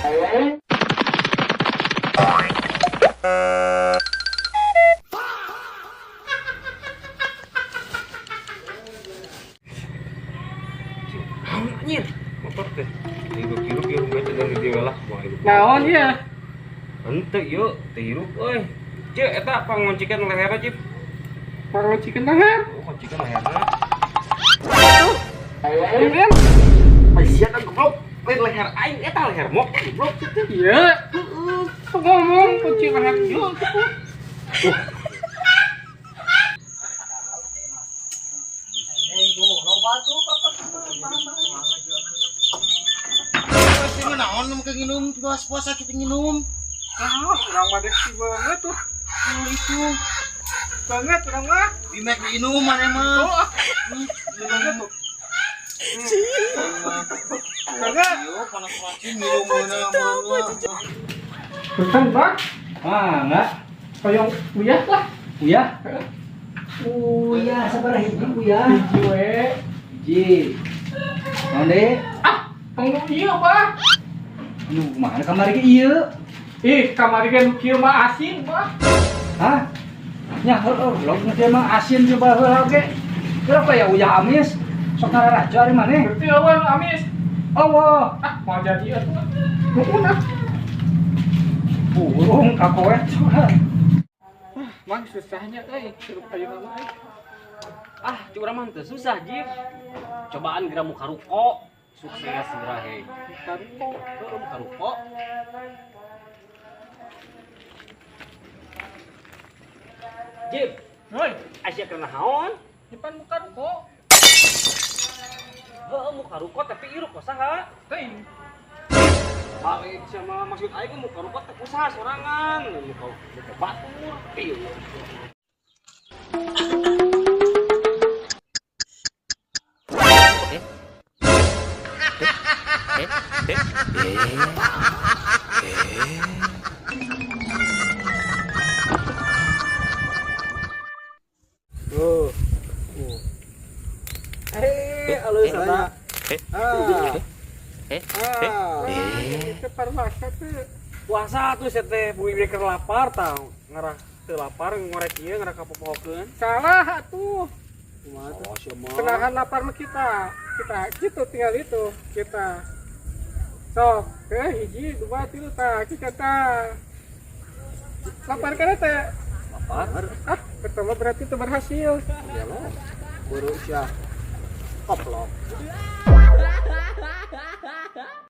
Anjir, motor teh. Hirup-hirup ya gue cenah di dia lah. Naon ya? Henteu yeuh, teh hirup euy. Ceu eta pangoncikan leherna, Cip. Pangocikeun leher. Oh, ngoncikan leherna. Kan? Sia kan goblok. Lain leher aing eta leher mok goblok kitu. Iya. Heeh. Ngomong kunci leher ieu gitu. Naon mau nginum puasa kita nginum Orang badek sih banget tuh. itu Banget orang mah. bimek minum mana mah Banget tuh. Banget. yo panas panas minum mana Bukan, Bang. enggak Kayak uyah lah. Uyah Uyah sabar hiji Uyah Hiji we. hiji Onde Tunggu ieu, Bang. anu mana kamar ge ieu Kamari kan kieu mah asin, Bang. hah nya heuh log teh mah asin coba heula ge berapa ya Uyah amis sok ngaraja ari maneh Berarti awan amis. Allah Mau jadi atuh. Nuhun. burung kakoet Mang susahnya suruh kayu nama Cuk urang mah teu susah, Jip. Cobaan geura muka ruko. Sukses geura he. Taruh. Heuh, muka ruko. Jip, Hoi, Asia kena naon? depan muka ruko. Heuh, muka ruko tapi ieu ruko saha? Teuing. Balik sama maksud aing mah muka ruko teh usaha sorangan, muka batur. Ieu. Alus ada. Parmasa teh. Puasa tuh saya teh bumi beker lapar tau. Ngarah teu lapar ngorek ieu ngarah kapopokeun. Salah atuh. Oh, sia mah. Penahan lapar mah kita gitu tinggal itu kita. Sok, hiji, dua, tilu tah, kita tah. Lapar kana teh. Lapar. Pertama berarti itu berhasil. Iyalah. Buru sia. Koplok.